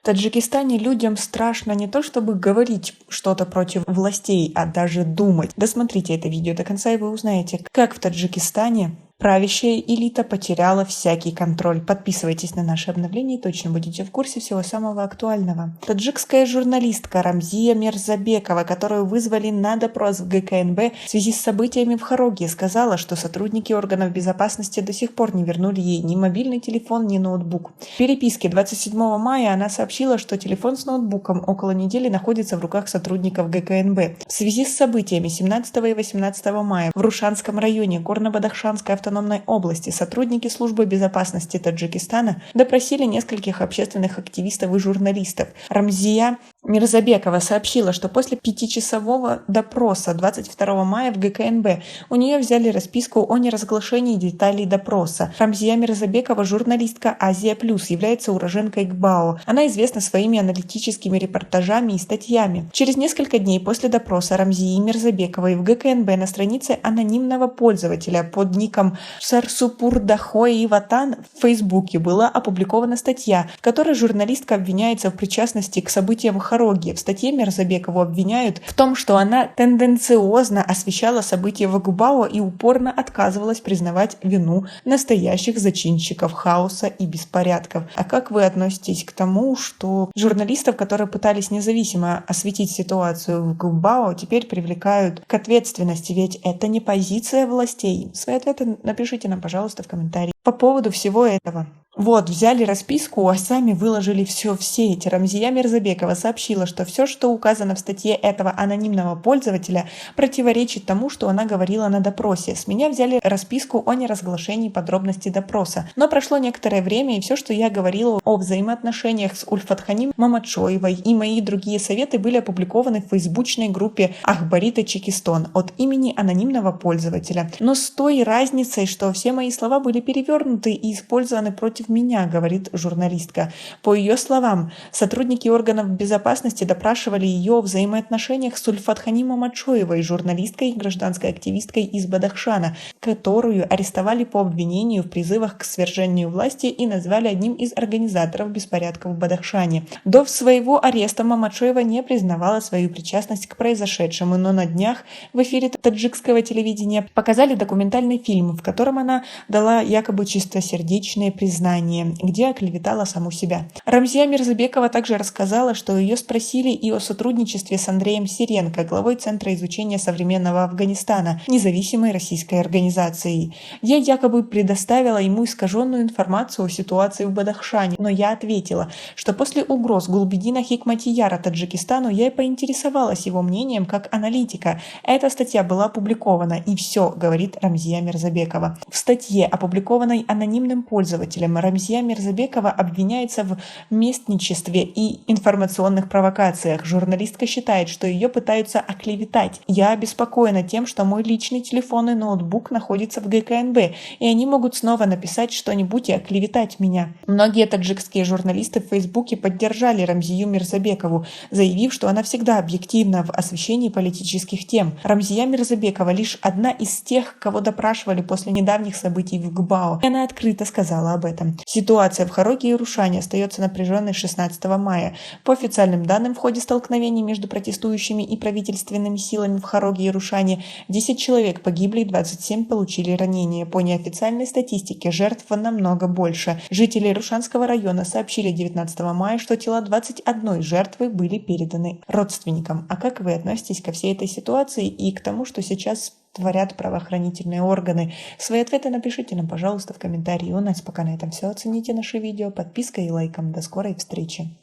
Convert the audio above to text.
Таджикистане людям страшно не то чтобы говорить что-то против властей, а даже думать. Досмотрите это видео до конца, и вы узнаете, как в Таджикистане правящая элита потеряла всякий контроль. Подписывайтесь на наши обновления и точно будете в курсе всего самого актуального. Таджикская журналистка Рамзия Мирзабекова, которую вызвали на допрос в ГКНБ в связи с событиями в Хорогье, сказала, что сотрудники органов безопасности до сих пор не вернули ей ни мобильный телефон, ни ноутбук. В переписке 27 мая она сообщила, что телефон с ноутбуком около недели находится в руках сотрудников ГКНБ. В связи с событиями 17 и 18 мая в Рушанском районе Горно-Бадахшанской автономной области сотрудники службы безопасности Таджикистана допросили нескольких общественных активистов и журналистов. Рамзия Мирзабекова сообщила, что после 5-часового допроса 22 мая в ГКНБ у нее взяли расписку о неразглашении деталей допроса. Рамзия Мирзабекова, журналистка Азия Плюс, является уроженкой Гбао. Она известна своими аналитическими репортажами и статьями. Через несколько дней после допроса Рамзии Мирзабековой в ГКНБ на странице анонимного пользователя под ником Сарсупурдахои Ватан в Фейсбуке была опубликована статья, в которой журналистка обвиняется в причастности к событиям в Хорогье. В статье Мирзабекову обвиняют в том, что она тенденциозно освещала события в Гбао и упорно отказывалась признавать вину настоящих зачинщиков хаоса и беспорядков. А как вы относитесь к тому, что журналистов, которые пытались независимо осветить ситуацию в Гбао, теперь привлекают к ответственности? Ведь это не позиция властей. Свои ответы напишите нам, пожалуйста, в комментарии по поводу всего этого. Вот, взяли расписку, а сами выложили все в сеть. Рамзия Мирзабекова сообщила, что все, что указано в статье этого анонимного пользователя, противоречит тому, что она говорила на допросе. С меня взяли расписку о неразглашении подробностей допроса. Но прошло некоторое время, и все, что я говорила о взаимоотношениях с Ульфатханим Мамачоевой и мои другие советы были опубликованы в фейсбучной группе Ахбари Таджикистан от имени анонимного пользователя. Но с той разницей, что все мои слова были перевернуты и использованы против меня, говорит журналистка. По ее словам, сотрудники органов безопасности допрашивали ее о взаимоотношениях с Ульфатханим Мамачоевой, журналисткой и гражданской активисткой из Бадахшана, которую арестовали по обвинению в призывах к свержению власти и назвали одним из организаторов беспорядков в Бадахшане. До своего ареста Мамачоева не признавала свою причастность к произошедшему, но на днях в эфире таджикского телевидения показали документальный фильм, в котором она дала якобы чистосердечное признание, где оклеветала саму себя. Рамзия Мирзабекова также рассказала, что ее спросили и о сотрудничестве с Андреем Сиренко, главой Центра изучения современного Афганистана, независимой российской организации. Я якобы предоставила ему искаженную информацию о ситуации в Бадахшане, но я ответила, что после угроз Гулбидина Хикматияра Таджикистану я и поинтересовалась его мнением как аналитика. Эта статья была опубликована, и все, говорит Рамзия Мирзабекова. В статье, опубликованной анонимным пользователем, Рамзия Мирзабекова обвиняется в местничестве и информационных провокациях. Журналистка считает, что ее пытаются оклеветать. Я обеспокоена тем, что мой личный телефон и ноутбук находятся в ГКНБ, и они могут снова написать что-нибудь и оклеветать меня. Многие таджикские журналисты в Фейсбуке поддержали Рамзию Мирзабекову, заявив, что она всегда объективна в освещении политических тем. Рамзия Мирзабекова лишь одна из тех, кого допрашивали после недавних событий в Гбао. И она открыто сказала об этом. Ситуация в Хорогье и Рушане остается напряженной 16 мая. По официальным данным, в ходе столкновений между протестующими и правительственными силами в Хорогье и Рушане 10 человек погибли и 27 получили ранения. По неофициальной статистике жертв намного больше. Жители Рушанского района сообщили 19 мая, что тела 21 жертвы были переданы родственникам. А как вы относитесь ко всей этой ситуации и к тому, что сейчас творят правоохранительные органы? Свои ответы напишите нам, пожалуйста, в комментарии. У нас пока на этом все. Оцените наши видео подпиской и лайком. До скорой встречи.